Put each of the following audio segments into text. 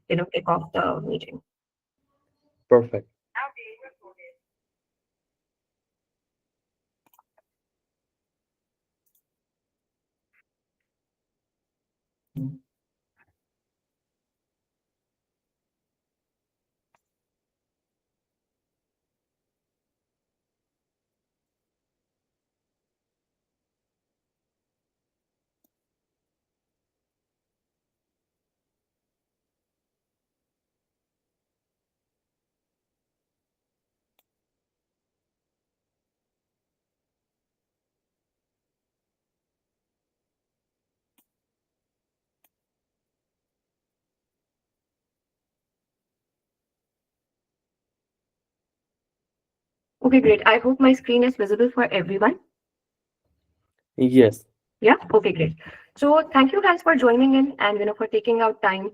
kick off the meeting. Perfect. Okay, great. I hope my screen is visible for everyone. Yes. Yeah. Okay, great. So thank you guys for joining in and for taking out time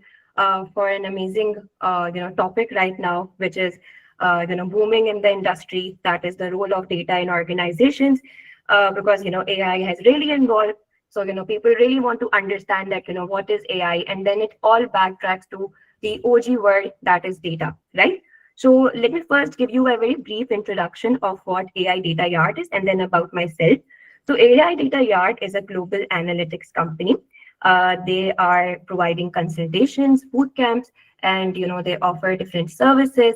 for an amazing topic right now, which is booming in the industry. That is the role of data in organizations, because AI has really involved. So people really want to understand that what is AI, and then it all backtracks to the OG word, that is data, right? So let me first give you a very brief introduction of what AI Data Yard is, and then about myself. So AI DataYard is a global analytics company. They are providing consultations, boot camps, and they offer different services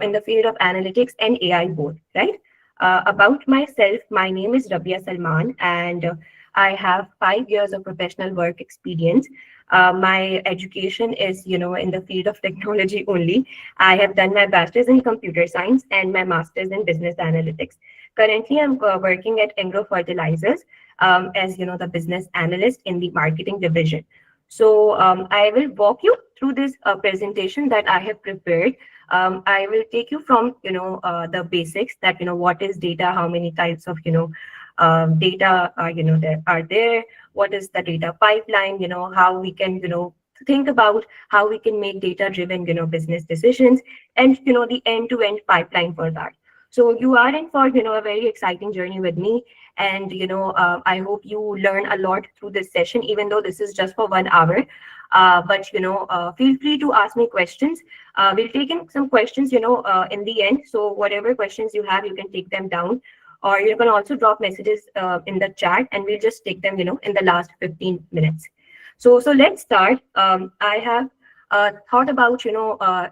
in the field of analytics and AI both. Right. About myself, my name is Rabbiyah Sulman, and I have 5 years of professional work experience. My education is, in the field of technology only. I have done my bachelor's in computer science and my master's in business analytics. Currently, I'm working at Engro Fertilizers as the business analyst in the marketing division. So I will walk you through this presentation that I have prepared. I will take you from the basics, that what is data, how many types of data there are there, what is the data pipeline, how we can think about how we can make data driven business decisions, and the end to end pipeline for that. So you are in for a very exciting journey with me, and I hope you learn a lot through this session, even though this is just for 1 hour. But feel free to ask me questions. We'll take in some questions in the end. So whatever questions you have, you can take them down, or you can also drop messages in the chat, and we'll just take them in the last 15 minutes. So let's start. I have thought about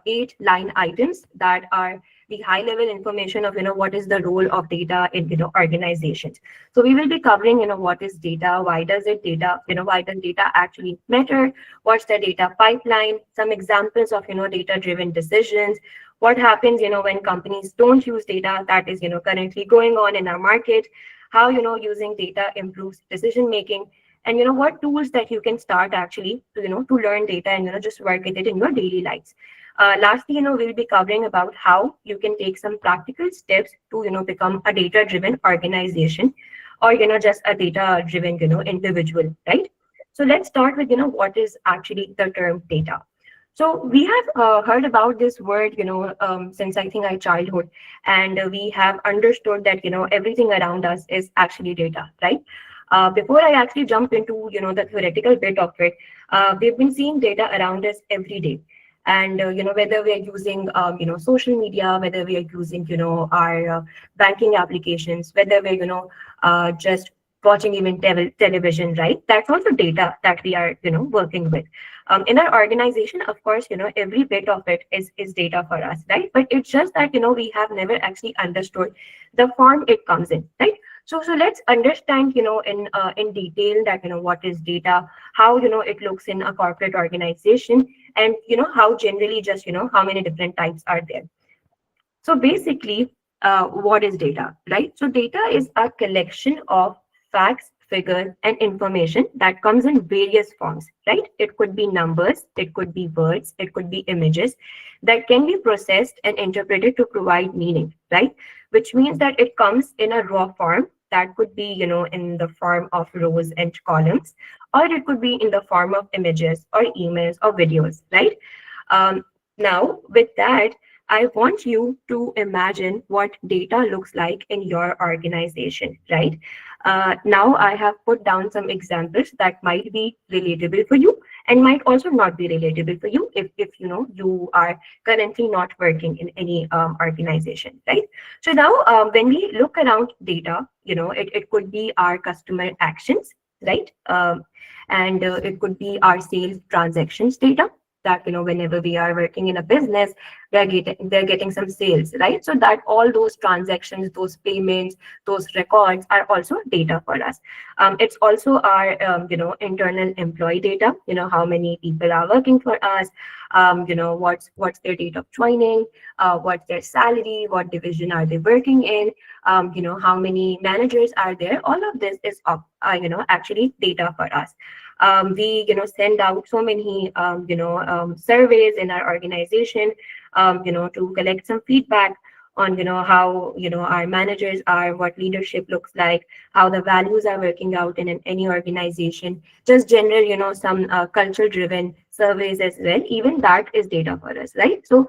8 line items that are the high level information of what is the role of data in organizations. So we will be covering what is data, why does it data, why does data actually matter, what's the data pipeline, some examples of data driven decisions, what happens when companies don't use data, that is currently going on in our market, how using data improves decision making, and what tools that you can start actually to learn data and just work with it in your daily lives. Lastly, we'll be covering about how you can take some practical steps to become a data driven organization, or just a data driven individual, right? So let's start with what is actually the term data. So we have heard about this word since I think our childhood, and we have understood that everything around us is actually data, right? Before I actually jump into the theoretical bit of it, we've been seeing data around us every day, and whether we are using social media, whether we are using our banking applications, whether we're just watching even television, right? That's also data that we are working with. In our organization, of course, every bit of it is data for us, right? But it's just that we have never actually understood the form it comes in, right? So let's understand in detail that what is data, how it looks in a corporate organization, and how generally just how many different types are there. So basically, what is data, right? So data is a collection of facts, figures, and information that comes in various forms, right? It could be numbers, it could be words, it could be images that can be processed and interpreted to provide meaning, right? Which means that it comes in a raw form. That could be in the form of rows and columns, or it could be in the form of images or emails or videos, right? Now with that, I want you to imagine what data looks like in your organization, right? Now I have put down some examples that might be relatable for you and might also not be relatable for you if you know you are currently not working in any organization, right? So now when we look around data, it could be our customer actions, right? And it could be our sales transactions data that whenever we are working in a business, they're getting some sales, right? So that all those transactions, those payments, those records are also data for us. It's also our internal employee data, how many people are working for us, what's their date of joining, what's their salary, what division are they working in, how many managers are there. All of this is actually data for us. We send out so many surveys in our organization, to collect some feedback on how our managers are, what leadership looks like, how the values are working out in any organization. Just general some culture driven surveys as well. Even that is data for us, right? So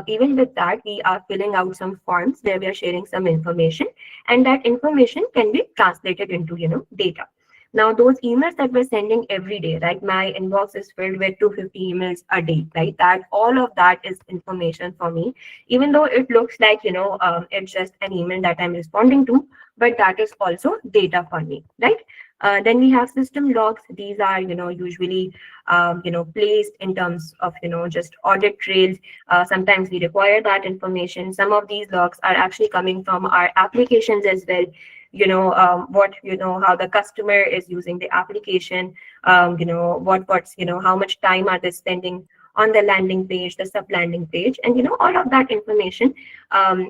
even with that, we are filling out some forms where we are sharing some information, and that information can be translated into data. Now, those emails that we're sending every day, right? My inbox is filled with 250 emails a day, right? That all of that is information for me, even though it looks like, it's just an email that I'm responding to, but that is also data for me, right? Then we have system logs. These are, usually, placed in terms of, just audit trails. Sometimes we require that information. Some of these logs are actually coming from our applications as well. How the customer is using the application, what's how much time are they spending on the landing page, the sub landing page, and all of that information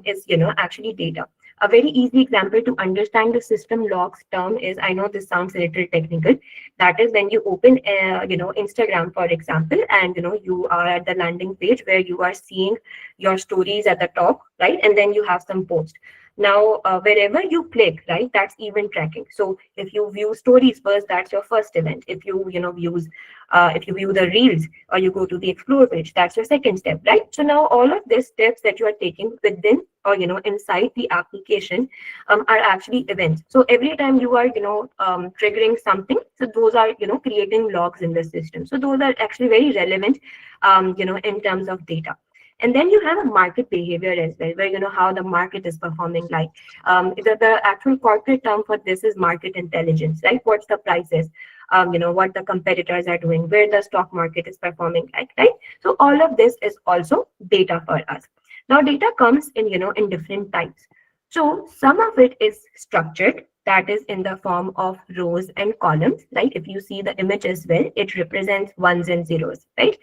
is actually data. A very easy example to understand the system logs term is, I know this sounds a little technical, that is when you open Instagram, for example, and you are at the landing page where you are seeing your stories at the top, right? And then you have some posts. Now, wherever you click, right, that's event tracking. So if you view stories first, that's your first event. If you, if you view the reels or you go to the explore page, that's your second step, right? So now all of these steps that you are taking within or, inside the application are actually events. So every time you are, triggering something, so those are, creating logs in the system. So those are actually very relevant, in terms of data. And then you have a market behavior as well, where how the market is performing. Like the actual corporate term for this is market intelligence, right? What's the prices, what the competitors are doing, where the stock market is performing like, right? So all of this is also data for us. Now data comes in in different types. So some of it is structured, that is in the form of rows and columns, right? If you see the image as well, it represents ones and zeros, right?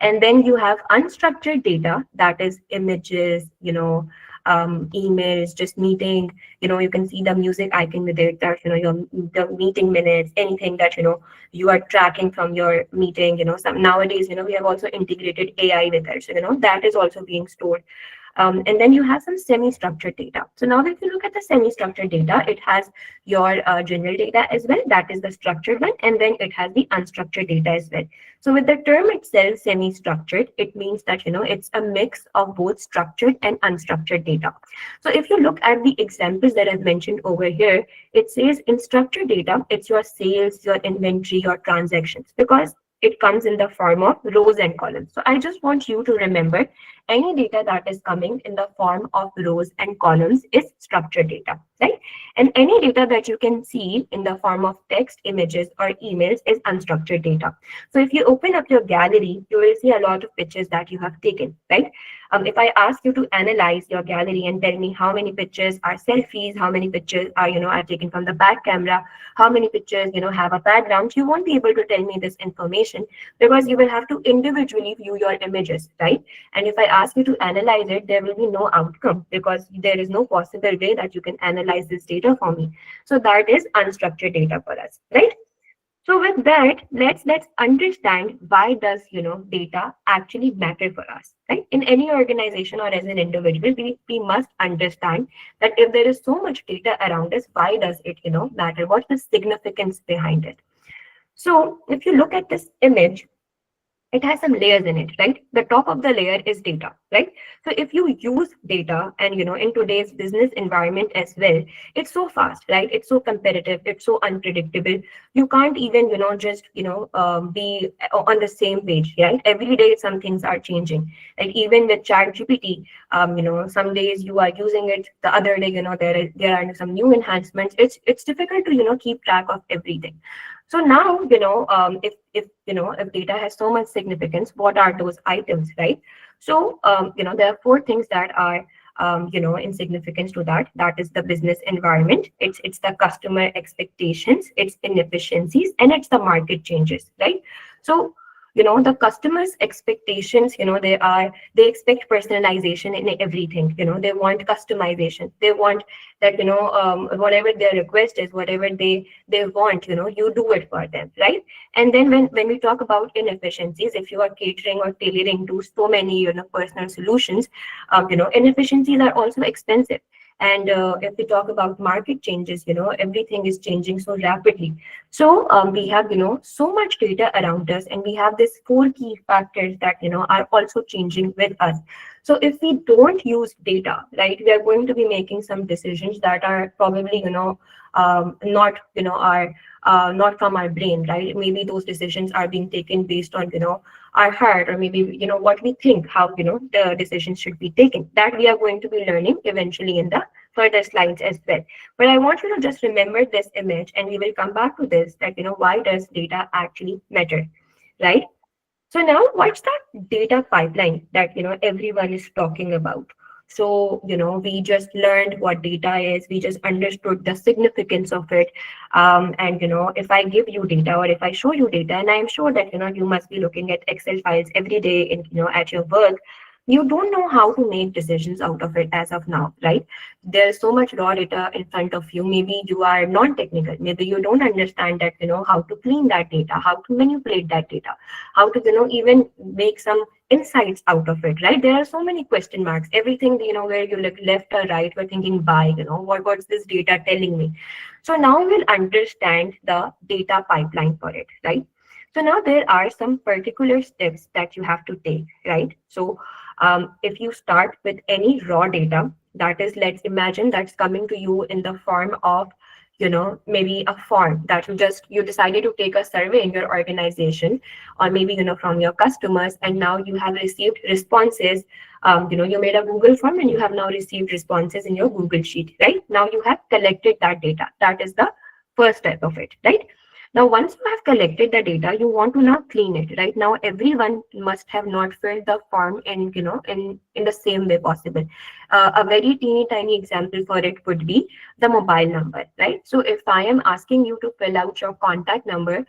And then you have unstructured data, that is images, emails, just meeting, you can see the music icon with it, that, the meeting minutes, anything that, you are tracking from your meeting, some nowadays, we have also integrated AI with it. So, that is also being stored. And then you have some semi-structured data. So now if you look at the semi-structured data, it has your general data as well, that is the structured one, and then it has the unstructured data as well. So with the term itself, semi-structured, it means that, it's a mix of both structured and unstructured data. So if you look at the examples that I've mentioned over here, it says in structured data, it's your sales, your inventory, your transactions, because it comes in the form of rows and columns. So I just want you to remember any data that is coming in the form of rows and columns is structured data, right? And any data that you can see in the form of text, images, or emails is unstructured data. So if you open up your gallery, you will see a lot of pictures that you have taken, right? If I ask you to analyze your gallery and tell me how many pictures are selfies, how many pictures are, are taken from the back camera, how many pictures, have a background, you won't be able to tell me this information because you will have to individually view your images, right? And if I ask you to analyze it, there will be no outcome because there is no possible way that you can analyze this data for me. So that is unstructured data for us, right? So with that, let's understand why does data actually matter for us, right? In any organization or as an individual, we must understand that if there is so much data around us, why does it matter? What's the significance behind it? So if you look at this image, it has some layers in it, right? The top of the layer is data, right? So if you use data, and in today's business environment as well, it's so fast, right? It's so competitive, it's so unpredictable. You can't even just be on the same page, right? Every day some things are changing. Like even with chat gpt, some days you are using it, the other day there are some new enhancements. It's difficult to keep track of everything. So now, if data has so much significance, what are those items, right? So, there are four things that are, in significance to that. That is the business environment. It's the customer expectations, it's inefficiencies, and it's the market changes, right? So, the customers' expectations, they expect personalization in everything. They want customization. They want that whatever their request is, whatever they want, you do it for them, right? And then when we talk about inefficiencies, if you are catering or tailoring to so many personal solutions, inefficiencies are also expensive. And if we talk about market changes, everything is changing so rapidly. So we have so much data around us, and we have these four key factors that are also changing with us. So if we don't use data, right, we are going to be making some decisions that are probably not are not from our brain, right? Maybe those decisions are being taken based on our heart, or maybe what we think, how the decisions should be taken. That we are going to be learning eventually in the further slides as well. But I want you to just remember this image, and we will come back to this, that why does data actually matter, right? So now, what's that data pipeline that everyone is talking about? So we just learned what data is. We just understood the significance of it. And if I give you data, or if I show you data, and I'm sure that you must be looking at Excel files every day in at your work, you don't know how to make decisions out of it as of now, right? There's so much raw data in front of you. Maybe you are non-technical. Maybe you don't understand that how to clean that data, how to manipulate that data, how to even make some insights out of it, right? There are so many question marks. Everything where you look left or right, we're thinking, why, what's this data telling me? So now we'll understand the data pipeline for it, right? So now there are some particular steps that you have to take, right? So if you start with any raw data, that is, let's imagine that's coming to you in the form of maybe a form that you decided to take a survey in your organization, or maybe from your customers, and now you have received responses. You made a Google form, and you have now received responses in your Google sheet, right? Now you have collected that data. That is the first step of it, right? Now, once you have collected the data, you want to now clean it, right? Now, everyone must have not filled the form in the same way possible. A very teeny tiny example for it would be the mobile number, right? So if I am asking you to fill out your contact number,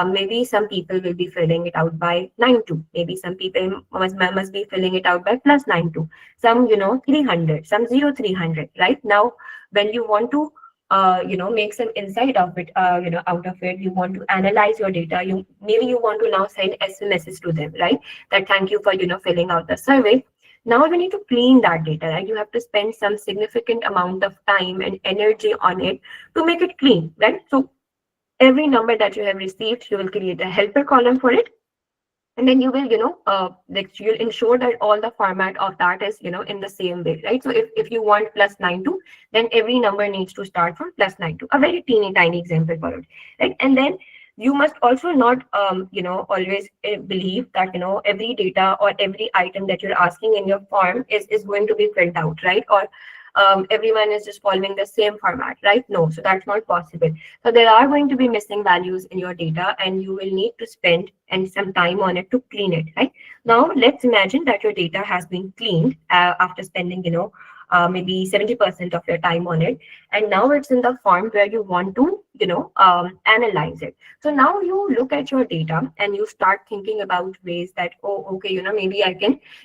maybe some people will be filling it out by 92. Maybe some people must be filling it out by plus 92. Some, 300, some 0300, right? Now, when you want to make some insight of it, out of it, you want to analyze your data. You want to now send SMSs to them, right? That thank you for filling out the survey. Now you need to clean that data, right? You have to spend some significant amount of time and energy on it to make it clean, right? So every number that you have received, you will create a helper column for it. And then you will, like you'll ensure that all the format of that is, in the same way, right? So if you want plus 92, then every number needs to start from plus 92, a very teeny tiny example for it, right? And then you must also not, always believe that, every data or every item that you're asking in your form is going to be filled out, right? Or everyone is just following the same format, right? No, so that's not possible. So there are going to be missing values in your data, and you will need to spend and some time on it to clean it, right? Now, let's imagine that your data has been cleaned after spending, maybe 70% of your time on it. And now it's in the form where you want to, analyze it. So now you look at your data and you start thinking about ways that, oh, okay, maybe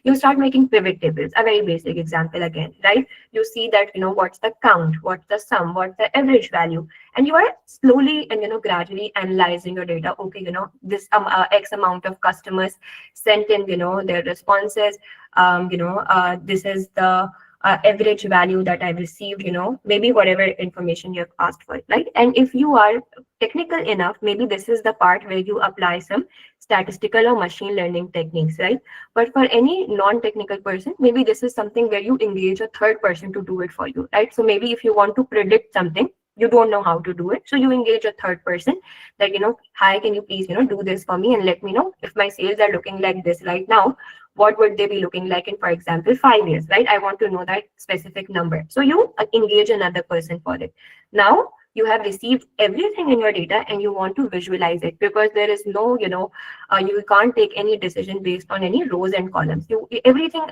you start making pivot tables, a very basic example again, right? You see that, what's the count, what's the sum, what's the average value, and you are slowly and, gradually analyzing your data. Okay, this X amount of customers sent in, their responses. This is the average value that I've received, maybe whatever information you have asked for, right? And if you are technical enough, maybe this is the part where you apply some statistical or machine learning techniques, right? But for any non-technical person, maybe this is something where you engage a third person to do it for you, right? So maybe if you want to predict something, you don't know how to do it, so you engage a third person that, hi, can you please, do this for me and let me know if my sales are looking like this right now, what would they be looking like in, for example, 5 years, right? I want to know that specific number. So you engage another person for it. Now you have received everything in your data and you want to visualize it, because there is no, you can't take any decision based on any rows and columns. Everything,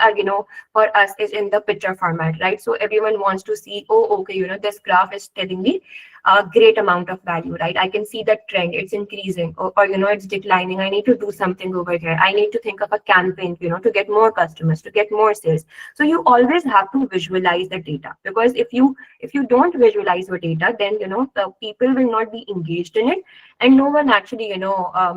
for us is in the picture format, right? So everyone wants to see, oh, okay, this graph is telling me a great amount of value, right? I can see the trend, it's increasing, or it's declining. I need to do something over here. I need to think of a campaign, to get more customers, to get more sales. So you always have to visualize the data, because if you don't visualize your data, then the people will not be engaged in it, and no one actually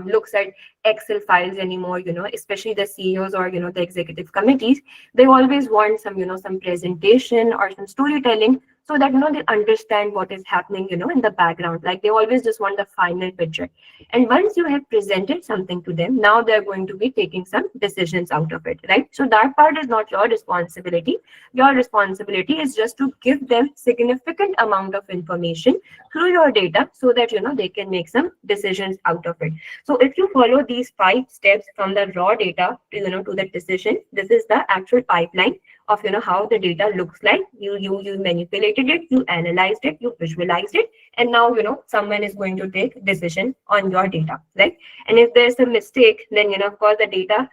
looks at Excel files anymore, especially the CEOs or the executive committees. They always want some presentation or some storytelling, so that they understand what is happening in the background. Like, they always just want the final picture. And once you have presented something to them, now they're going to be taking some decisions out of it, right? So that part is not your responsibility. Your responsibility is just to give them significant amount of information through your data, so that they can make some decisions out of it. So if you follow these 5 steps from the raw data to to the decision, this is the actual pipeline of how the data looks like. You manipulated it, you analyzed it, you visualized it, and now someone is going to take decision on your data, right? And if there's a mistake, then of course the data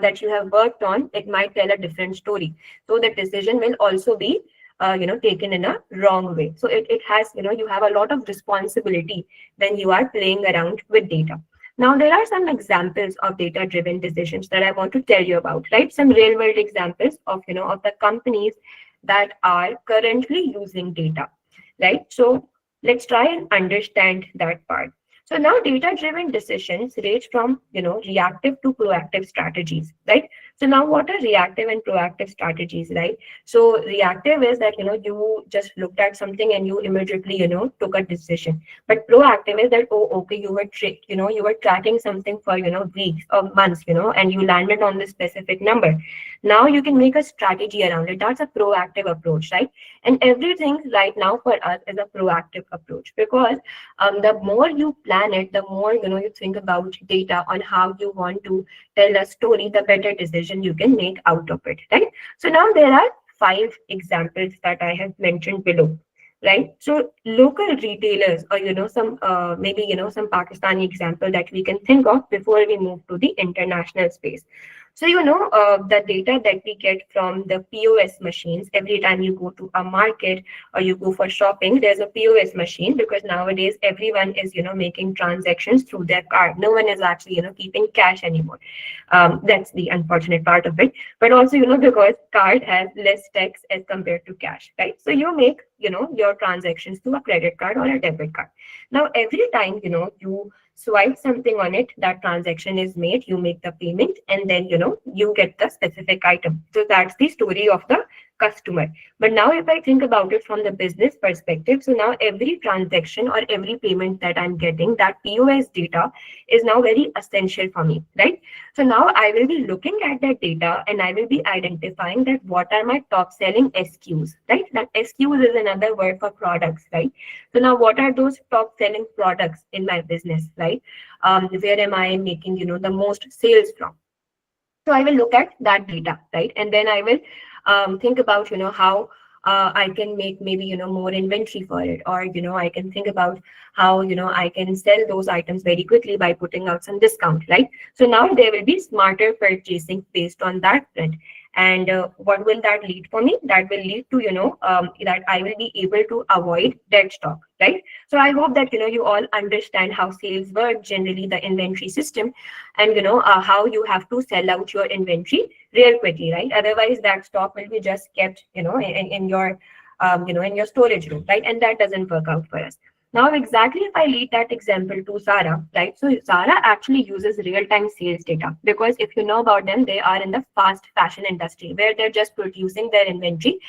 that you have worked on, it might tell a different story. So the decision will also be taken in a wrong way. So it has, you have a lot of responsibility when you are playing around with data. Now, there are some examples of data-driven decisions that I want to tell you about, right? Some real-world examples of, of the companies that are currently using data, right? So let's try and understand that part. So now data-driven decisions range from, reactive to proactive strategies, right? So now what are reactive and proactive strategies, right? So reactive is that, you just looked at something and you immediately, took a decision. But proactive is that, oh, okay, you were tracking something for, weeks or months, and you landed on this specific number. Now you can make a strategy around it. That's a proactive approach, right? And everything right now for us is a proactive approach, because the more you plan it, the more you think about data on how you want to tell a story, the better decision you can make out of it, right? So now there are 5 examples that I have mentioned below, right? So local retailers, or some maybe some Pakistani example that we can think of before we move to the international space. So the data that we get from the POS machines, every time you go to a market or you go for shopping, there's a POS machine, because nowadays everyone is making transactions through their card. No one is actually keeping cash anymore. That's the unfortunate part of it. But also because card has less tax as compared to cash, right? So you make your transactions through a credit card or a debit card. Now every time you swipe something on it, that transaction is made, you make the payment, and then you get the specific item. So that's the story of the customer. But now if I think about it from the business perspective, so now every transaction or every payment that I'm getting, that POS data is now very essential for me, right? So now I will be looking at that data and I will be identifying that what are my top selling SKUs, right? That SKUs is another word for products, right? So now what are those top selling products in my business, right? Where am I making the most sales from? So I will look at that data, right? And then I will think about how I can make maybe more inventory for it, or I can think about how I can sell those items very quickly by putting out some discount, right? So now there will be smarter purchasing based on that trend. And what will that lead for me? That will lead to that I will be able to avoid dead stock, right? So I hope that you all understand how sales work, generally the inventory system, and how you have to sell out your inventory real quickly, right? Otherwise that stock will be just kept in your in your storage room, right? And that doesn't work out for us. Now, exactly if I lead that example to Zara, right? So Zara actually uses real-time sales data because if you know about them, they are in the fast fashion industry where they're just producing their inventory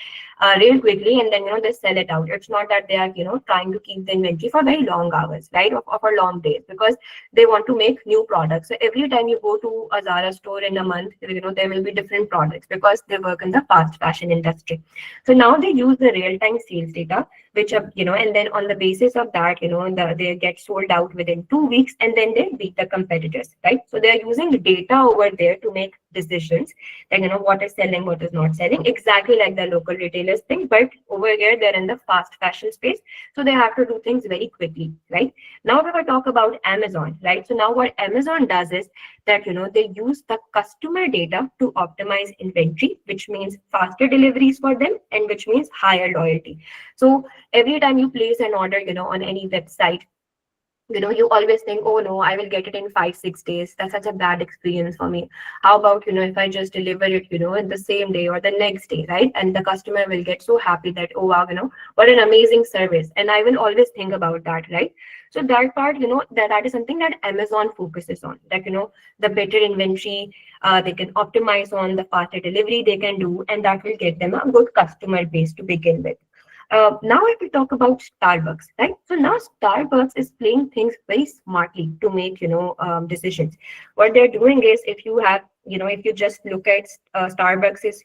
real quickly and then they sell it out. It's not that they are trying to keep the inventory for very long hours, right? Or for long days because they want to make new products. So every time you go to a Zara store in a month, there will be different products because they work in the fast fashion industry. So now they use the real-time sales data, which and then on the basis of that, they get sold out within 2 weeks, and then they beat the competitors, right? So they're using data over there to make decisions, that what is selling, what is not selling, exactly like the local retailers think. But over here, they're in the fast fashion space, so they have to do things very quickly, right? Now, if I talk about Amazon, right? So now what Amazon does is that they use the customer data to optimize inventory, which means faster deliveries for them, and which means higher loyalty. So every time you place an order on any website, you always think, oh no, I will get it in 5 6 days. That's such a bad experience for me. How about if I just deliver it in the same day or the next day, right? And the customer will get so happy that, oh wow, what an amazing service. And I will always think about that, right? So that part, that is something that Amazon focuses on, that the better inventory they can optimize on, the faster delivery they can do, and that will get them a good customer base to begin with. Now, if we talk about Starbucks, right? So now Starbucks is playing things very smartly to make decisions. What they're doing is, if you just look at Starbucks's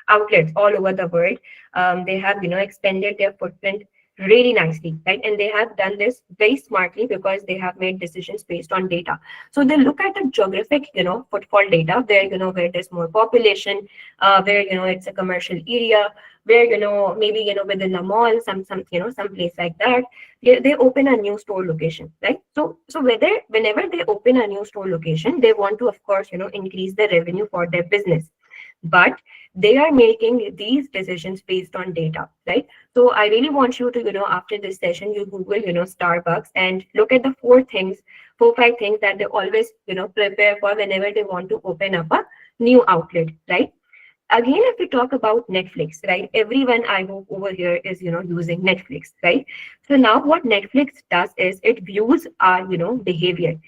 outlets all over the world, they have expanded their footprint really nicely, right? And they have done this very smartly because they have made decisions based on data. So they look at the geographic footfall data, where where there's more population, where it's a commercial area, where maybe within a mall, some place like that, they open a new store location, right? So whenever they open a new store location, they want to, of course, increase the revenue for their business, but they are making these decisions based on data, right? So I really want you to after this session, you Google Starbucks and look at the 4 5 things that they always prepare for whenever they want to open up a new outlet, right? Again, if we talk about Netflix, right? Everyone I hope over here is using Netflix, right? So now what Netflix does is it views our behavior.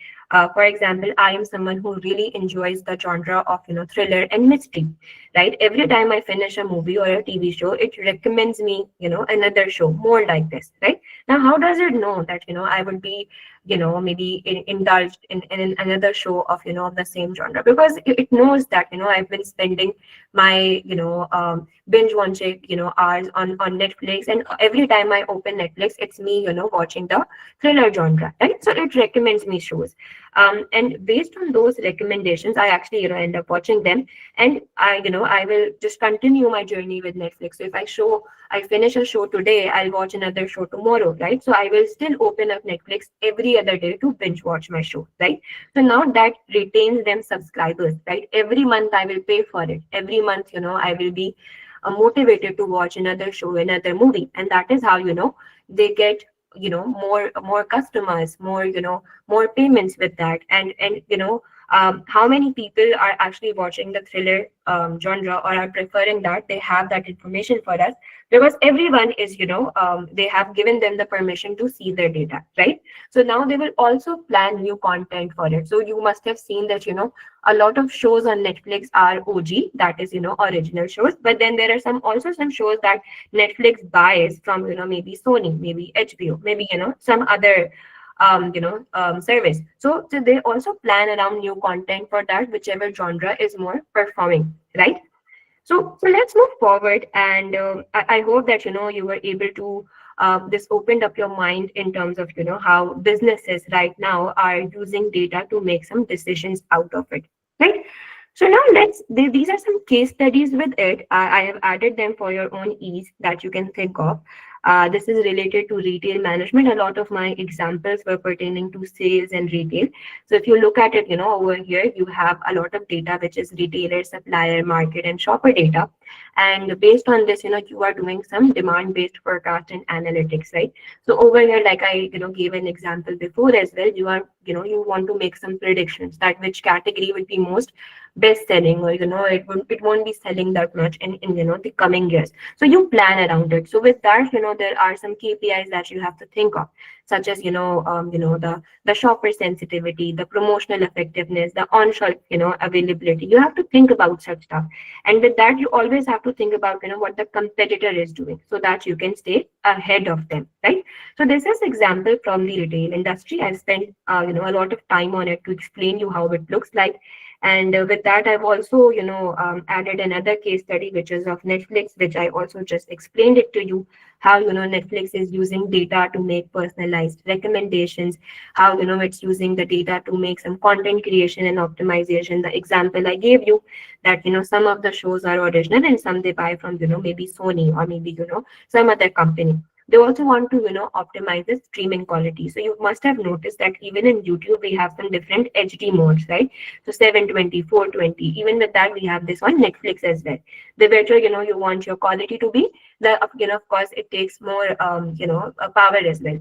For example, I am someone who really enjoys the genre of thriller and mystery, right? Every time I finish a movie or a TV show, it recommends me another show more like this, right? Now, how does it know that I would be maybe indulged in another show of of the same genre? Because it knows that I've been spending my binge watching hours on Netflix, and every time I open Netflix, it's me watching the thriller genre, right? So it recommends me shows, and based on those recommendations, I actually end up watching them, and I will just continue my journey with Netflix. So if I finish a show today, I'll watch another show tomorrow, right? So I will still open up Netflix every other day to binge watch my show, right? So now that retains them subscribers, right? Every month I will pay for it. Every month, I will be motivated to watch another show, another movie, and that is how they get more customers, more payments with that, and how many people are actually watching the thriller genre or are preferring that. They have that information for us because everyone is they have given them the permission to see their data, right? So now they will also plan new content for it. So you must have seen that a lot of shows on Netflix are OG, that is original shows, but then there are some shows that Netflix buys from maybe Sony, maybe HBO, maybe some other service. So they also plan around new content for that, whichever genre is more performing, right? So let's move forward, and I hope that you were able to this opened up your mind in terms of how businesses right now are using data to make some decisions out of it, right? So now these are some case studies with it. I have added them for your own ease that you can think of. This is related to retail management. A lot of my examples were pertaining to sales and retail. So if you look at it, over here, you have a lot of data, which is retailer, supplier, market, and shopper data. And based on this, you are doing some demand based forecast and analytics, right? So over here, like I gave an example before as well, you are you want to make some predictions that which category will be most best selling, or it won't be selling that much in the coming years. So you plan around it. So with that, there are some KPIs that you have to think of, such as the shopper sensitivity, the promotional effectiveness, the on shelf availability. You have to think about such stuff. And with that, you always have to think about what the competitor is doing, so that you can stay ahead of them, right? So this is example from the retail industry. I spent a lot of time on it to explain you how it looks like. And with that, I've also added another case study, which is of Netflix, which I also just explained it to you, how Netflix is using data to make personalized recommendations, how it's using the data to make some content creation and optimization. The example I gave you, that some of the shows are original and some they buy from maybe Sony, or maybe some other company. They also want to optimize the streaming quality. So you must have noticed that even in YouTube we have some different HD modes, right? So 720, 420. Even with that, we have this on Netflix as well. The better you want your quality to be, the of course it takes more power as well.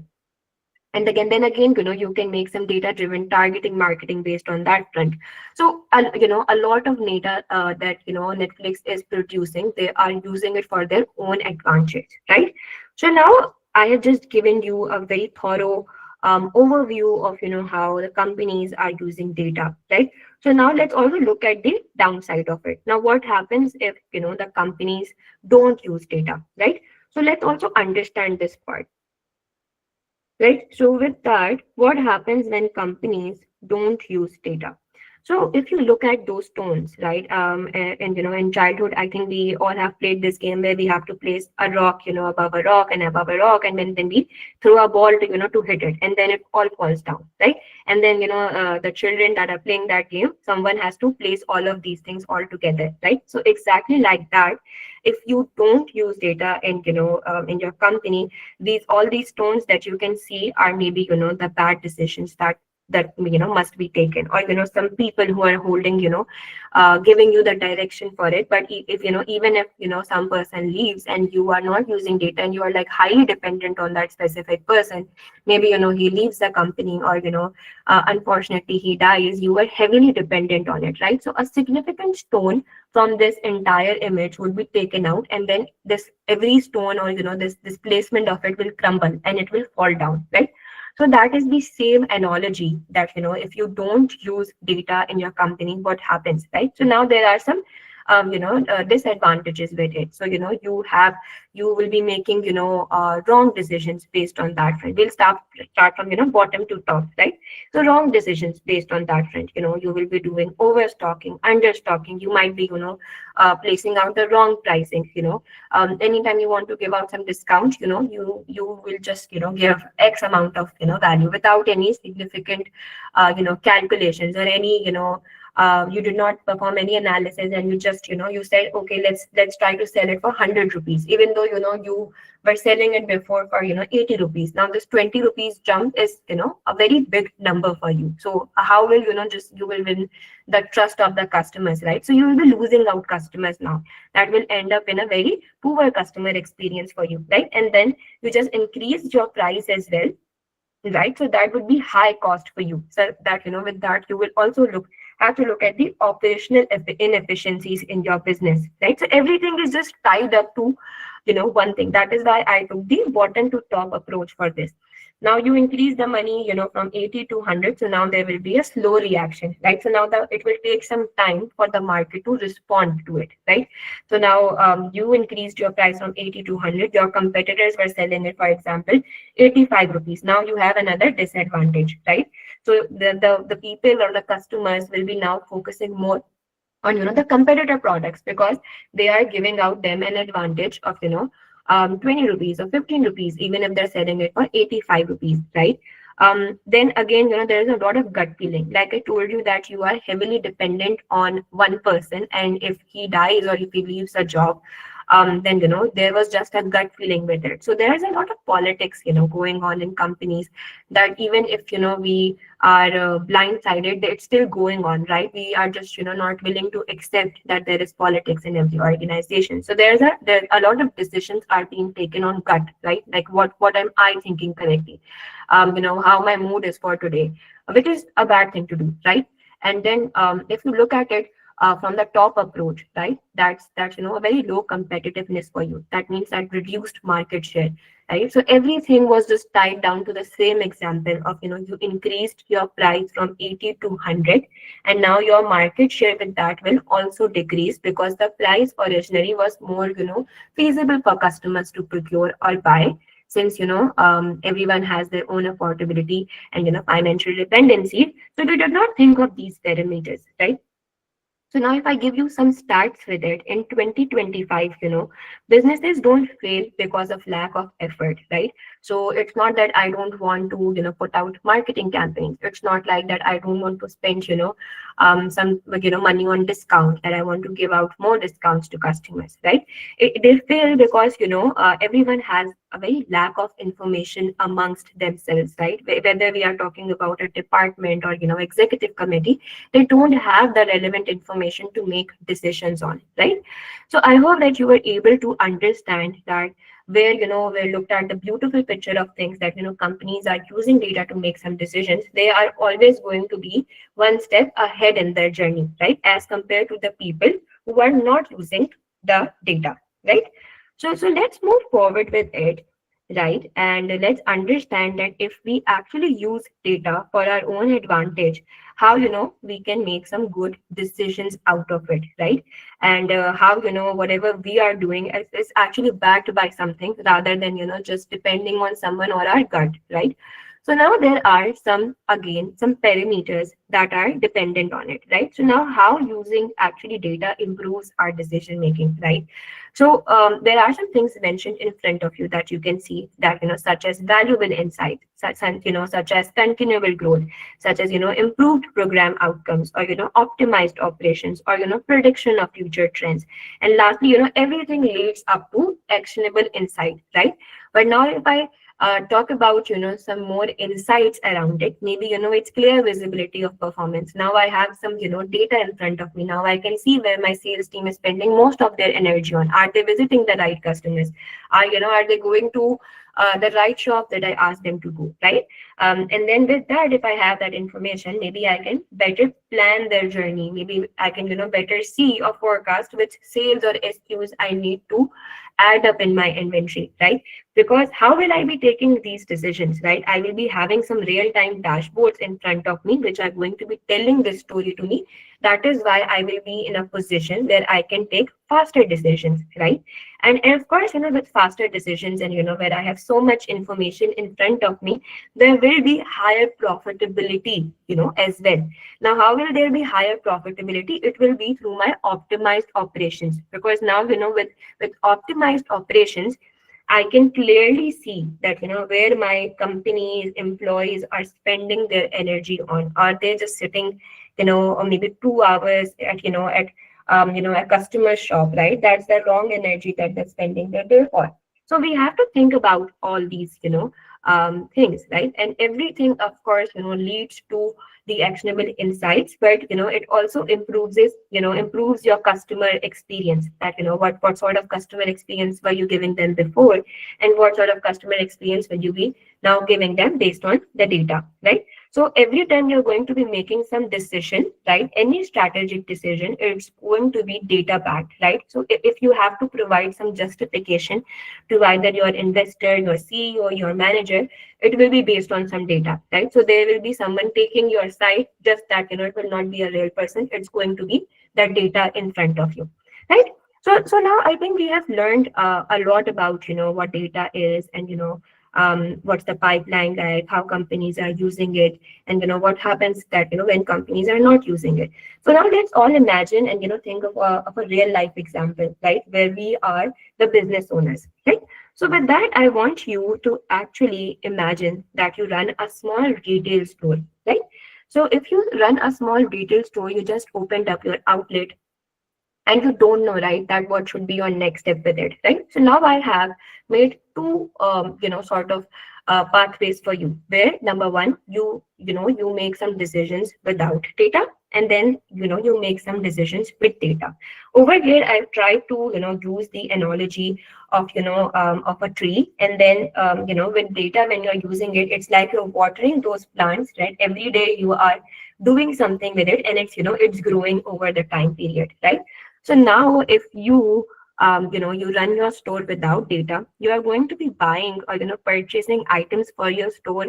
And again, then again, you can make some data driven targeting marketing based on that front. So a lot of data that Netflix is producing, they are using it for their own advantage, right? So now I have just given you a very thorough overview of how the companies are using data, right? So now let's also look at the downside of it. Now what happens if the companies don't use data, right? So let's also understand this part. Right. So with that, what happens when companies don't use data? So if you look at those tones, right, and in childhood, I think we all have played this game where we have to place a rock, above a rock and above a rock, and then we throw a ball to, to hit it, and then it all falls down, right? And then, the children that are playing that game, someone has to place all of these things all together, right? So exactly like that, if you don't use data in your company, all these stones that you can see are maybe the bad decisions that must be taken, or some people who are holding giving you the direction for it. But if even if some person leaves and you are not using data, and you are like highly dependent on that specific person, maybe he leaves the company, or unfortunately he dies, you are heavily dependent on it, right? So a significant stone from this entire image would be taken out, and then this every stone, or this placement of it will crumble and it will fall down, right? So that is the same analogy, that if you don't use data in your company, what happens, right? So now there are some disadvantages with it. So you will be making wrong decisions based on that front. We'll start from bottom to top, right? So wrong decisions based on that front. You will be doing overstocking, understocking. You might be placing out the wrong pricing. Anytime you want to give out some discount, you will just give X amount of value without any significant calculations, or any you did not perform any analysis, and you just you said, okay, let's try to sell it for 100 rupees, even though you were selling it before for 80 rupees. Now this 20 rupees jump is a very big number for you. So how will you will win the trust of the customers, right? So you will be losing out customers now. That will end up in a very poor customer experience for you, right? And then you just increase your price as well, right? So that would be high cost for you. So that with that, you will also have to look at the operational inefficiencies in your business, right? So everything is just tied up to one thing. That is why I took the bottom to top approach for this. Now you increase the money from 80 to 100, so now there will be a slow reaction, right? So now it will take some time for the market to respond to it, right? So now you increased your price from 80 to 100. Your competitors were selling it, for example, 85 rupees. Now you have another disadvantage, right? So the people or the customers will be now focusing more on the competitor products, because they are giving out them an advantage of 20 rupees or 15 rupees, even if they're selling it for 85 rupees, right? Then again, there is a lot of gut feeling. Like I told you, that you are heavily dependent on one person, and if he dies or if he leaves a job, then there was just a gut feeling with it. So there is a lot of politics going on in companies, that even if we are blindsided, it's still going on, right? We are just not willing to accept that there is politics in every organization. So there's a lot of decisions are being taken on gut, right? Like what am I thinking correctly, how my mood is for today, which is a bad thing to do, right? And then if you look at it from the top approach, right? That's a very low competitiveness for you. That means that reduced market share, right? So everything was just tied down to the same example of you increased your price from 80 to 100, and now your market share with that will also decrease, because the price originally was more feasible for customers to procure or buy, since everyone has their own affordability and financial dependency. So they did not think of these parameters, right? So now if I give you some stats with it, in 2025, businesses don't fail because of lack of effort, right? So it's not that I don't want to, put out marketing campaigns. It's not like that I don't want to spend, some, money on discount, that I want to give out more discounts to customers, right? They fail because, everyone has a very lack of information amongst themselves, right? Whether we are talking about a department or, executive committee, they don't have the relevant information to make decisions on, right? So I hope that you were able to understand that, where we looked at the beautiful picture of things, that companies are using data to make some decisions. They are always going to be one step ahead in their journey, right, as compared to the people who are not using the data, right? So let's move forward with it, right? And let's understand that if we actually use data for our own advantage, how we can make some good decisions out of it, right? And how whatever we are doing is actually backed by something, rather than just depending on someone or our gut, right? So now there are some parameters that are dependent on it, right? So now how using actually data improves our decision making, right? So there are some things mentioned in front of you that you can see, that such as valuable insight, such as continual growth, such as improved program outcomes, or optimized operations, or prediction of future trends. And lastly, everything leads up to actionable insight, right? But now if I talk about some more insights around it, maybe it's clear visibility of performance. Now I have some data in front of me. Now I can see where my sales team is spending most of their energy on. Are they visiting the right customers? Are they going to the right shop that I asked them to go, right? And then with that, if I have that information, maybe I can better plan their journey. Maybe I can better see or forecast which sales or SKUs I need to add up in my inventory, right? Because how will I be taking these decisions, right? I will be having some real-time dashboards in front of me, which are going to be telling this story to me. That is why I will be in a position where I can take faster decisions, right? And of course, with faster decisions, and where I have so much information in front of me, there will be higher profitability, as well. Now, how will there be higher profitability? It will be through my optimized operations, because now, with optimized operations, I can clearly see that where my company's employees are spending their energy on. Are they just sitting, or maybe 2 hours at a customer shop, right? That's the wrong energy that they're spending their day for. So we have to think about all these things, right? And everything, of course, leads to the actionable insights, but it also improves your customer experience. That what sort of customer experience were you giving them before, and what sort of customer experience will you be now giving them based on the data, right? So every time you're going to be making some decision, right, any strategic decision, it's going to be data backed, right? So if you have to provide some justification to either your investor, your CEO, your manager, it will be based on some data, right? So there will be someone taking your side, just that it will not be a real person. It's going to be that data in front of you, right? So now I think we have learned a lot about what data is, and what's the pipeline like, how companies are using it, and what happens that when companies are not using it. So now let's all imagine and think of a real life example, right, where we are the business owners, right? So with that, I want you to actually imagine that you run a small retail store, right? So if you run a small retail store, you just opened up your outlet, and you don't know, right, that what should be your next step with it, right? So now I have made two sort of pathways for you, where number one, you make some decisions without data, and then you make some decisions with data. Over here I've tried to use the analogy of of a tree, and then with data, when you're using it, it's like you're watering those plants, right? Every day you are doing something with it, and it's growing over the time period, right? So now, if you run your store without data, you are going to be buying or purchasing items for your store,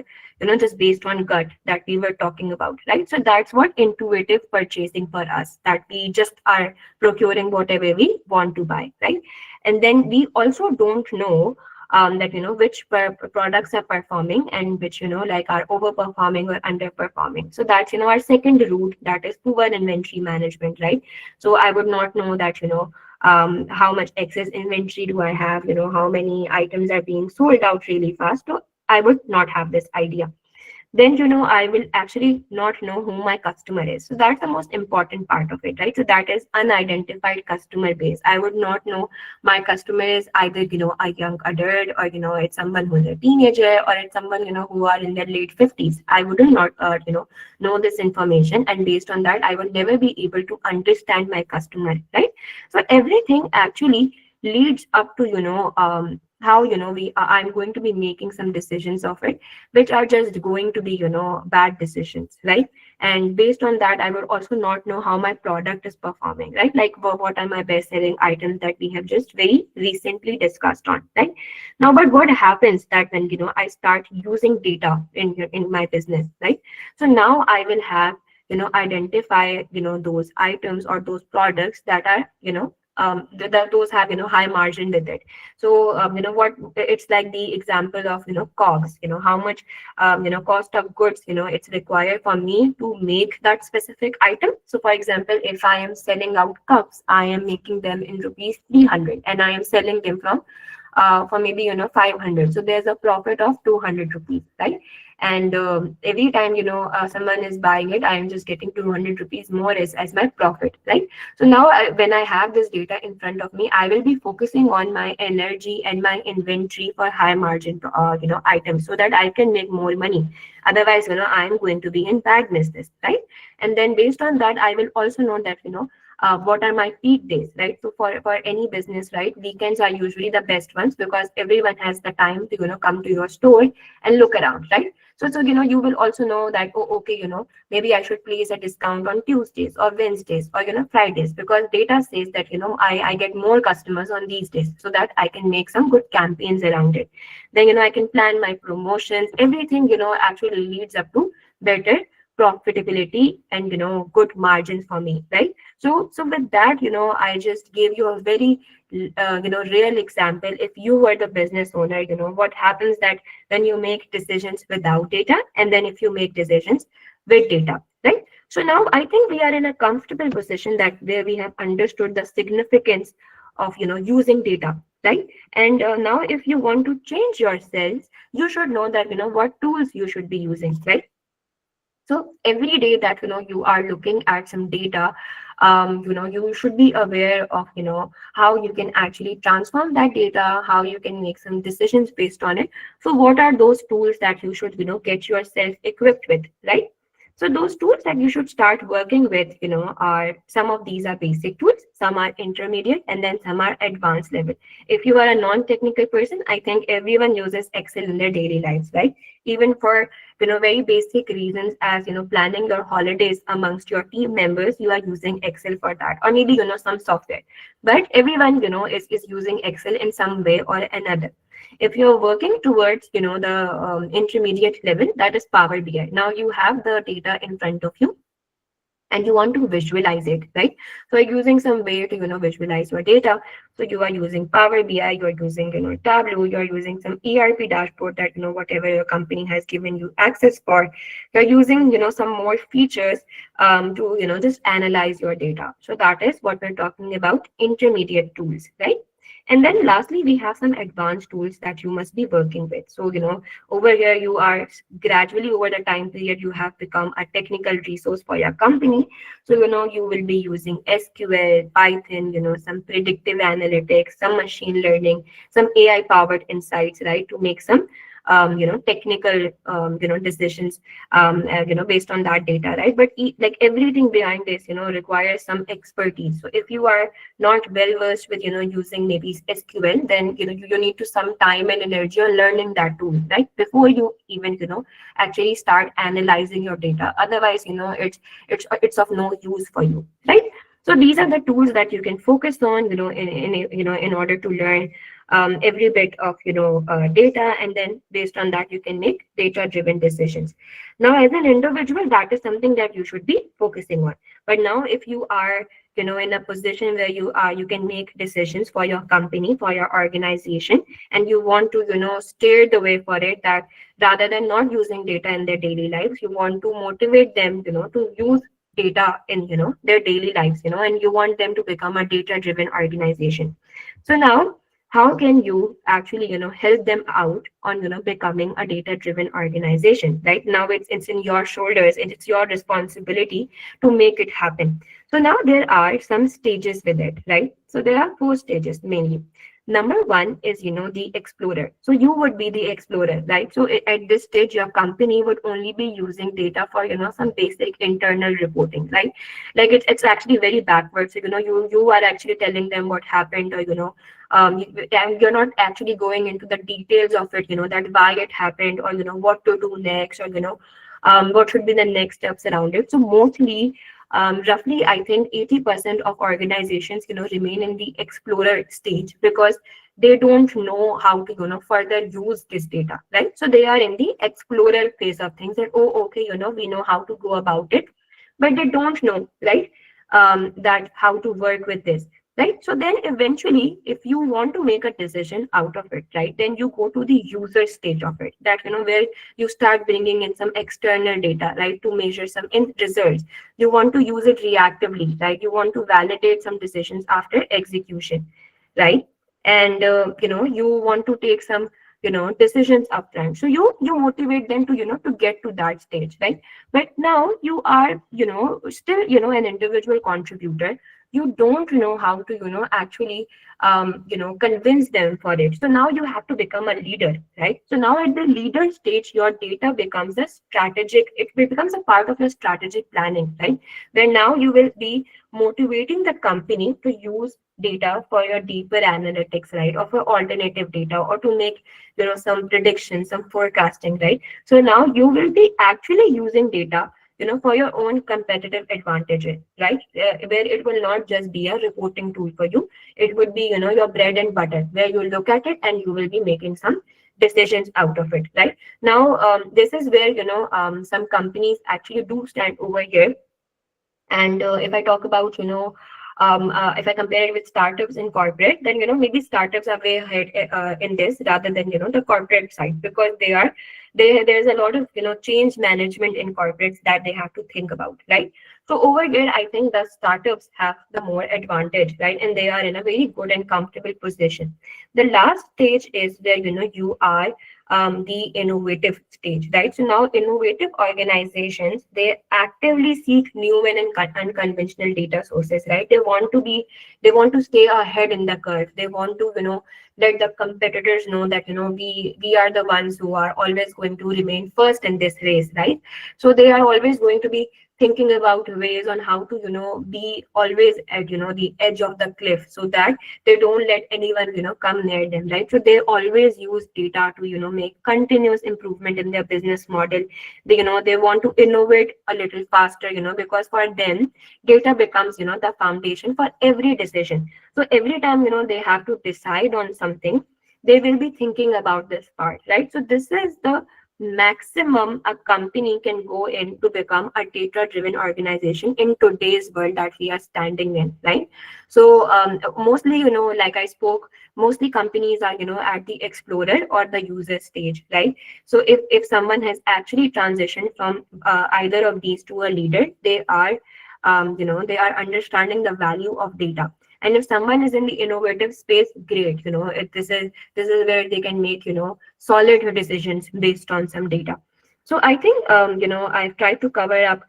just based on gut that we were talking about, right? So that's what intuitive purchasing for us, that we just are procuring whatever we want to buy, right? And then we also don't know that which products are performing, and which like are overperforming or underperforming. So that's our second route, that is poor inventory management, right? So I would not know that how much excess inventory do I have, how many items are being sold out really fast. So I would not have this idea. Then I will actually not know who my customer is. So that's the most important part of it, right? So that is unidentified customer base. I would not know my customer is either a young adult, or it's someone who's a teenager, or it's someone who are in their late 50s. I wouldn't not know this information, and based on that I would never be able to understand my customer, right? So everything actually leads up to how I'm going to be making some decisions of it, which are just going to be bad decisions, right? And based on that, I would also not know how my product is performing, right? Like what are my best selling items that we have just very recently discussed on, right? Now, but what happens that when I start using data in my business, right? So now I will have identify those items or those products that are that those have high margin with it. So what it's like the example of cogs, how much cost of goods it's required for me to make that specific item. So for example, if I am selling out cups, I am making them in rupees 300, and I am selling them from for maybe 500. So there's a profit of 200 rupees, right? And every time someone is buying it, I am just getting 200 rupees more as my profit, right? So now when I have this data in front of me, I will be focusing on my energy and my inventory for high margin items, so that I can make more money. Otherwise I am going to be in bad business, right? And then based on that, I will also know that what are my peak days, right? So for any business, right, weekends are usually the best ones, because everyone has the time to come to your store and look around, right? So you will also know that, oh, okay, maybe I should place a discount on Tuesdays or Wednesdays or Fridays, because data says that I get more customers on these days, so that I can make some good campaigns around it. Then I can plan my promotions. Everything actually leads up to better profitability and good margins for me, right? So with that, I just gave you a very real example. If you were the business owner, what happens that when you make decisions without data, and then if you make decisions with data, right? So now I think we are in a comfortable position, that where we have understood the significance of using data, right? And now if you want to change yourselves, you should know that what tools you should be using, right? So every day that you are looking at some data, you should be aware of how you can actually transform that data, how you can make some decisions based on it. So what are those tools that you should get yourself equipped with, right? So those tools that you should start working with, are some of these are basic tools, some are intermediate, and then some are advanced level. If you are a non-technical person, I think everyone uses Excel in their daily lives, right? Even for very basic reasons, as planning your holidays amongst your team members, you are using Excel for that, or maybe some software. But everyone is using Excel in some way or another. If you're working towards the intermediate level, that is Power BI. Now you have the data in front of you, and you want to visualize it, right? So you're using some way to visualize your data. So you are using Power BI, you are using Tableau, you are using some ERP dashboard that whatever your company has given you access for. You're using some more features to just analyze your data. So that is what we're talking about, intermediate tools, right? And then lastly, we have some advanced tools that you must be working with. So, over here, you are gradually over the time period, you have become a technical resource for your company. So, you will be using SQL, Python, some predictive analytics, some machine learning, some AI powered insights, right, to make some technical decisions based on that data, right? But like everything behind this requires some expertise. So if you are not well versed with using maybe SQL, then you need to some time and energy on learning that tool, right, before you even actually start analyzing your data. Otherwise it's of no use for you, right? So these are the tools that you can focus on in order to learn every bit of data, and then based on that you can make data driven decisions. Now as an individual, that is something that you should be focusing on. But now if you are in a position where you can make decisions for your company, for your organization, and you want to steer the way for it, that rather than not using data in their daily lives, you want to motivate them to use data in their daily lives, and you want them to become a data driven organization. So now how can you actually help them out on becoming a data driven organization? Right now it's in your shoulders, and it's your responsibility to make it happen. So now there are some stages with it, right? So there are four stages mainly. Number one is the explorer. So you would be the explorer, right? So at this stage your company would only be using data for some basic internal reporting, right? Like it's actually very backwards. So, you are actually telling them what happened, or and you're not actually going into the details of it, that why it happened, or what to do next, or what should be the next steps around it. So mostly, roughly I think 80% of organizations remain in the explorer stage, because they don't know how to further use this data, right? So they are in the explorer phase of things, that oh okay, we know how to go about it, but they don't know, right, that how to work with this, right? So then eventually, if you want to make a decision out of it, right, then you go to the user stage of it, that where you start bringing in some external data, right, to measure some results. You want to use it reactively, right? You want to validate some decisions after execution, right? And you want to take some decisions upfront. So you motivate them to to get to that stage, right? But now you are still an individual contributor. You don't know how to actually convince them for it. So now you have to become a leader, right? So now at the leader stage, your data becomes a strategic, it becomes a part of your strategic planning, right? Where now you will be motivating the company to use data for your deeper analytics, right, or for alternative data, or to make some predictions, some forecasting, right? So now you will be actually using data for your own competitive advantages, right? Where it will not just be a reporting tool for you. It would be your bread and butter, where you look at it and you will be making some decisions out of it, right? Now this is where some companies actually do stand over here. And if I talk about, if I compare it with startups and corporate, then, maybe startups are way ahead in this, rather than, the corporate side, because there's a lot of, change management in corporates that they have to think about, right? So over here, I think the startups have the more advantage, right? And they are in a very good and comfortable position. The last stage is where, you are the innovative stage, right? So now innovative organizations, they actively seek new and unconventional data sources, right? They want to stay ahead in the curve. They want to, let the competitors know that, we are the ones who are always going to remain first in this race, right? So they are always going to be thinking about ways on how to, be always at, the edge of the cliff, so that they don't let anyone come near them, right? So they always use data to make continuous improvement in their business model. They want to innovate a little faster, because for them data becomes the foundation for every decision. So every time they have to decide on something, they will be thinking about this part, right? So this is the maximum a company can go in to become a data driven organization in today's world that we are standing in, right? So mostly, like I spoke, mostly companies are at the explorer or the user stage, right? So if someone has actually transitioned from either of these to a leader, they are they are understanding the value of data. And if someone is in the innovative space, great. This is where they can make solid decisions based on some data. So I think I've tried to cover up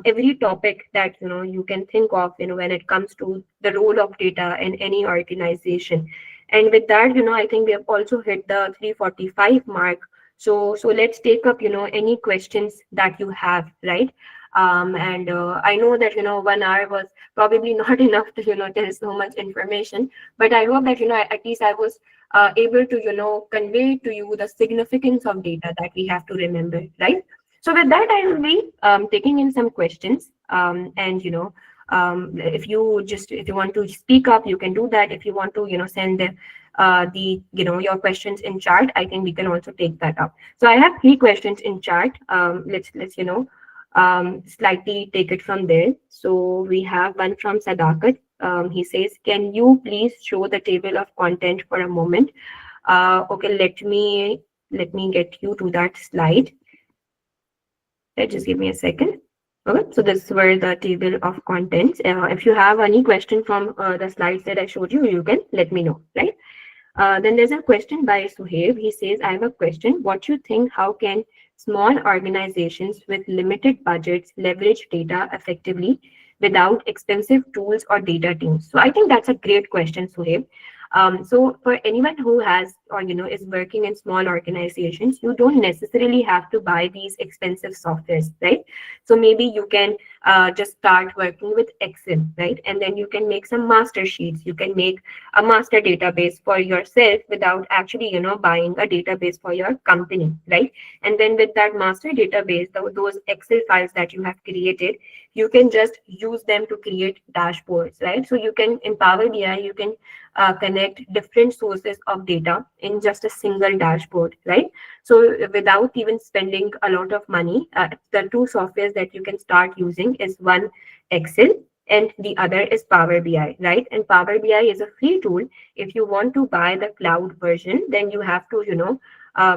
every topic that you can think of when it comes to the role of data in any organization. And with that, I think we have also hit the 3:45 mark. So let's take up any questions that you have, right? And I know that 1 hour was probably not enough to tell so much information, but I hope that at least I was able to convey to you the significance of data that we have to remember, right? So with that, I will be taking in some questions, and if you want to speak up, you can do that. If you want to send the your questions in chat, I think we can also take that up. So I have 3 questions in chat. Let's slightly take it from there. So we have one from Sadakat. He says, can you please show the table of content for a moment? Okay, let me get you to that slide. Okay, just give me a second. Okay, so this were the table of contents. If you have any question from the slides that I showed you, you can let me know, right? Then there's a question by Suhaib. He says, I have a question. What you think, how can small organizations with limited budgets leverage data effectively without expensive tools or data teams? So I think that's a great question, Suhaib. So for anyone who has or is working in small organizations, you don't necessarily have to buy these expensive softwares, right? So maybe you can just start working with Excel, right? And then you can make some master sheets. You can make a master database for yourself without actually buying a database for your company, right? And then with that master database, those Excel files that you have created, you can just use them to create dashboards, right? So you can, in Power BI, you can connect different sources of data in just a single dashboard, right? So without even spending a lot of money, the 2 softwares that you can start using is one, Excel, and the other is Power BI, right? And Power BI is a free tool. If you want to buy the cloud version, then you have to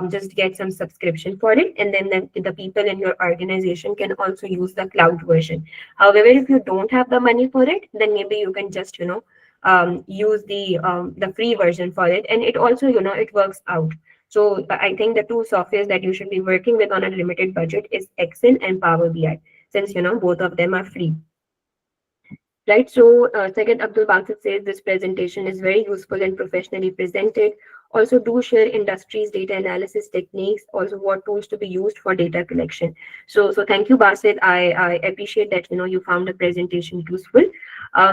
just get some subscription for it, and then the people in your organization can also use the cloud version. However, if you don't have the money for it, then maybe you can just use the free version for it, and it also it works out. So I think the 2 softwares that you should be working with on a limited budget is Excel and Power BI, since both of them are free. Right. So second, Abdul Basit says this presentation is very useful and professionally presented. Also, do share industry's data analysis techniques. Also, what tools to be used for data collection. So thank you, Basit. I appreciate that you found the presentation useful.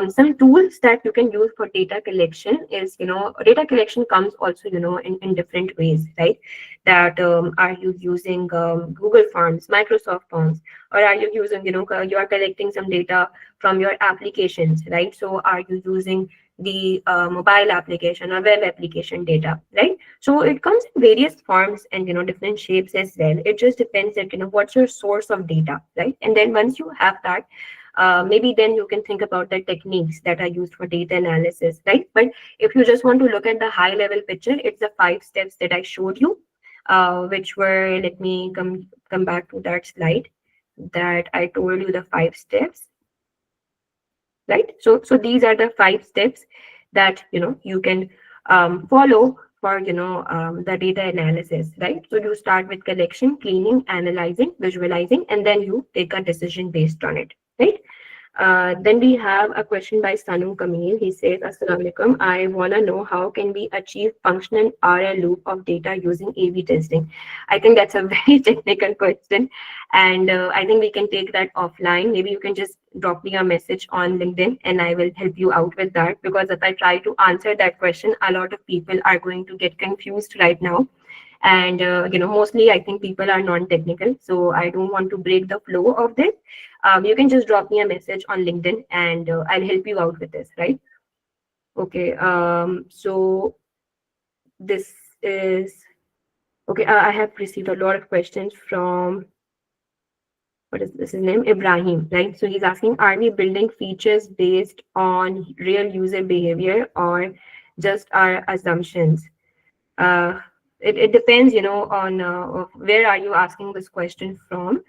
Some tools that you can use for data collection is data collection comes also in different ways, right? That are you using Google Forms, Microsoft Forms, or are you using you are collecting some data from your applications, right? So are you using the mobile application or web application data, right? So it comes in various forms and different shapes as well. It just depends that what's your source of data, right? And then once you have that, maybe then you can think about the techniques that are used for data analysis, right? But if you just want to look at the high level picture, it's the 5 steps that I showed you, which were, let me come back to that slide that I told you, the 5 steps. Right. So these are the 5 steps that you can follow for the data analysis, right? So you start with collection, cleaning, analyzing, visualizing, and then you take a decision based on it, right? Then we have a question by Sanu Kamil. He says, Assalamu alaikum. I want to know how can we achieve functional RL loop of data using A/B testing? I think that's a very technical question, and I think we can take that offline. Maybe you can just drop me a message on LinkedIn, and I will help you out with that. Because if I try to answer that question, a lot of people are going to get confused right now. And mostly I think people are non-technical, so I don't want to break the flow of this. You can just drop me a message on LinkedIn, and I'll help you out with this, right? Okay. So this is okay. I have received a lot of questions from, what is this, his name, Ibrahim, right? So he's asking, are we building features based on real user behavior or just our assumptions? It depends, on where are you asking this question from.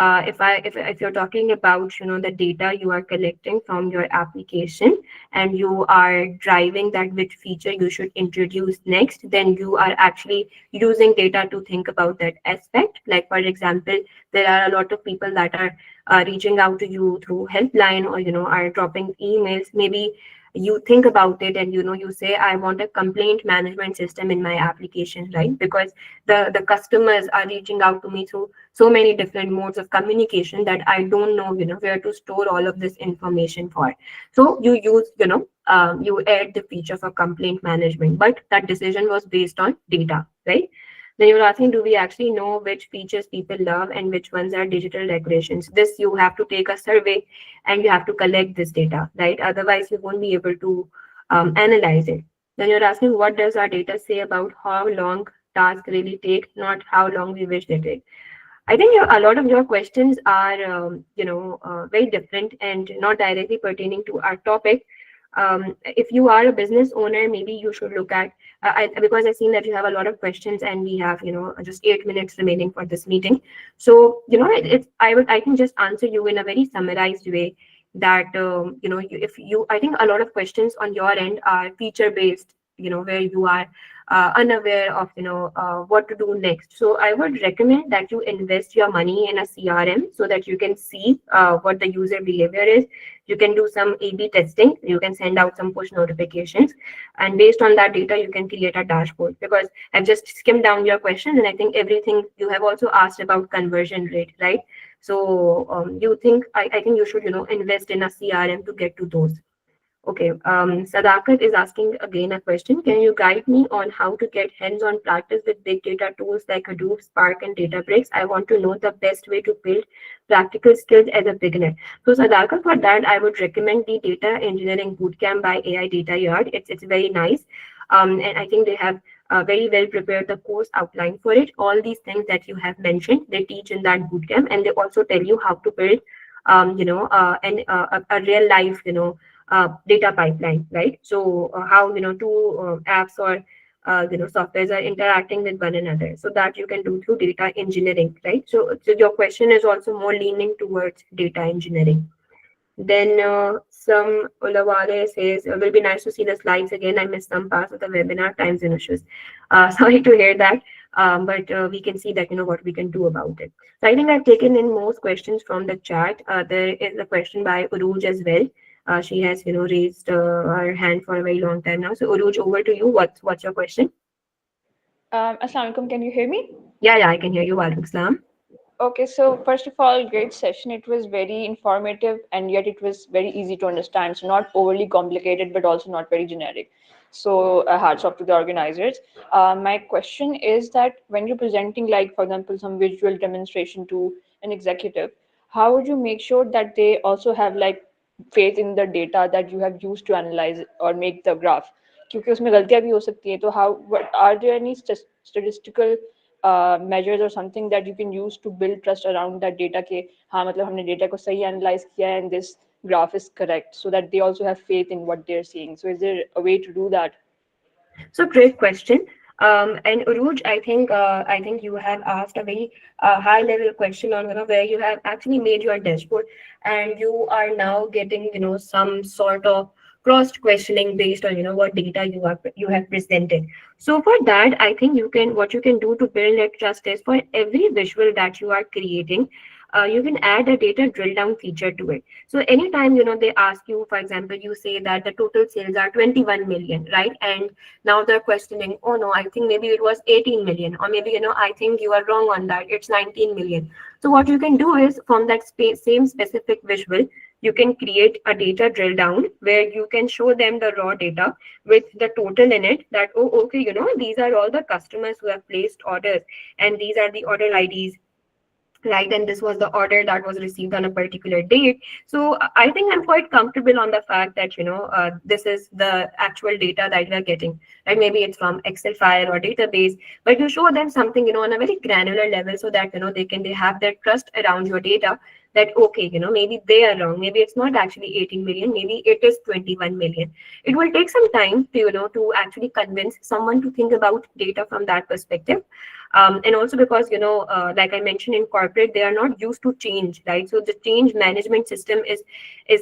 if you're talking about the data you are collecting from your application, and you are driving that which feature you should introduce next, then you are actually using data to think about that aspect. Like for example, there are a lot of people that are reaching out to you through helpline, or are dropping emails. Maybe you think about it, and you say, I want a complaint management system in my application, right? Because the customers are reaching out to me through so many different modes of communication that I don't know where to store all of this information for. So you use you add the feature for complaint management, but that decision was based on data, right? Then you're asking, do we actually know which features people love and which ones are digital decorations? This you have to take a survey, and you have to collect this data, right? Otherwise, you won't be able to analyze it. Then you're asking, what does our data say about how long tasks really take, not how long we wish they take? I think a lot of your questions are, very different and not directly pertaining to our topic. If you are a business owner, maybe you should look at, because I've seen that you have a lot of questions, and we have, just 8 minutes remaining for this meeting. So, I can just answer you in a very summarized way that, I think a lot of questions on your end are feature based, where you are unaware of what to do next. So I would recommend that you invest your money in a CRM so that you can see what the user behavior is. You can do some A/B testing. You can send out some push notifications, and based on that data, you can create a dashboard. Because I've just skimmed down your questions, and I think everything you have also asked about conversion rate, right? So you think I think you should invest in a CRM to get to those. Okay, Sadakat is asking again a question. Can you guide me on how to get hands-on practice with big data tools like Hadoop, Spark, and Databricks? I want to know the best way to build practical skills as a beginner. So, Sadakat, for that, I would recommend the Data Engineering Bootcamp by AI DataYard. It's very nice, and I think they have very well prepared the course outline for it. All these things that you have mentioned, they teach in that bootcamp, and they also tell you how to build, a real life, data pipeline, right? So how two apps or softwares are interacting with one another, so that you can do through data engineering, right? So your question is also more leaning towards data engineering. Then some Olawale says, it will be nice to see the slides again. I missed some parts of the webinar, times and issues. Sorry to hear that, but we can see that, what we can do about it. So I think I've taken in most questions from the chat. There is a question by Uruj as well. She has, raised her hand for a very long time now. So Uruj, over to you. What's your question? Assalamu alaikum, can you hear me? Yeah, I can hear you. Walaikum salam. Okay, so first of all, great session. It was very informative, and yet it was very easy to understand. So not overly complicated, but also not very generic. So hats off to the organizers. My question is that when you're presenting, like for example, some visual demonstration to an executive, how would you make sure that they also have like faith in the data that you have used to analyze or make the graph? क्योंकि उसमें गलतियां भी हो सकती हैं. तो how, what are there any statistical measures or something that you can use to build trust around that data के हाँ मतलब हमने data को सही analyze किया है and this graph is correct, so that they also have faith in what they're seeing? So is there a way to do that? So great question. And Uruj, I think you have asked a very high level question on where you have actually made your dashboard, and you are now getting some sort of cross questioning based on what data you have presented. So for that, I think what you can do to build that trust is, for every visual that you are creating, you can add a data drill down feature to it. So anytime they ask you, for example, you say that the total sales are 21 million, right? And now they're questioning, oh no, I think maybe it was 18 million, or maybe I think you are wrong on that, it's 19 million. So what you can do is, from that same specific visual, you can create a data drill down where you can show them the raw data with the total in it, that, oh, okay, these are all the customers who have placed orders, and these are the order IDs, right? And this was the order that was received on a particular date. So I think I'm quite comfortable on the fact that this is the actual data that we're getting, right? Maybe it's from Excel file or database, but you show them something on a very granular level, so that they have their trust around your data, that okay, maybe they are wrong, maybe it's not actually 18 million, maybe it is 21 million. It will take some time to to actually convince someone to think about data from that perspective. And also because, like I mentioned, in corporate, they are not used to change, right? So the change management system is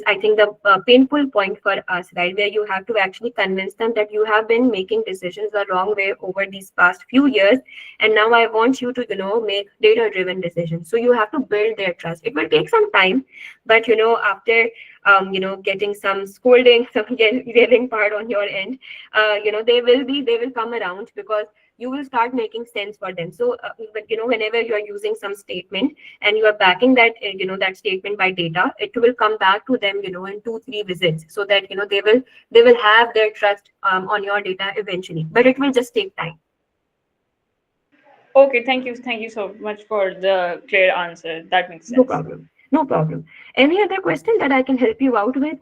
I think the painful point for us, right, where you have to actually convince them that you have been making decisions the wrong way over these past few years, and now I want you to make data driven decisions. So you have to build their trust. It will take some time, but after getting some scolding, some yelling part on your end, they will come around, because you will start making sense for them. So but whenever you are using some statement and you are backing that that statement by data, it will come back to them in 2-3 visits, so that they will have their trust on your data eventually, but it will just take time. Okay, thank you so much for the clear answer. That makes No sense. problem. No problem. Any other question that I can help you out with?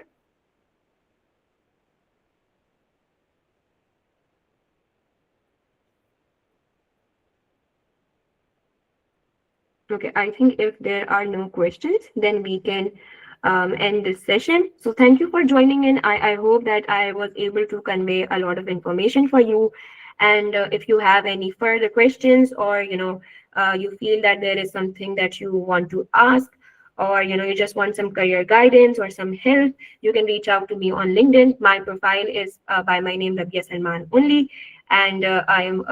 Okay, I think if there are no questions, then we can end this session. So thank you for joining in. I hope that I was able to convey a lot of information for you. And if you have any further questions, or you feel that there is something that you want to ask, or you just want some career guidance or some help, you can reach out to me on LinkedIn. My profile is by my name, Rabbiyah Sulman only, and I am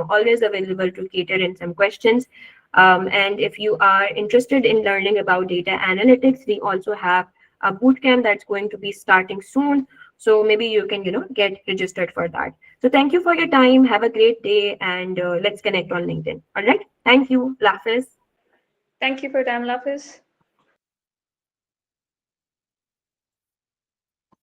always available to cater in some questions. And if you are interested in learning about data analytics, we also have a bootcamp that's going to be starting soon. So maybe you can, get registered for that. So thank you for your time. Have a great day, and let's connect on LinkedIn. All right. Thank you. Lafis. Thank you for your time, Lafis.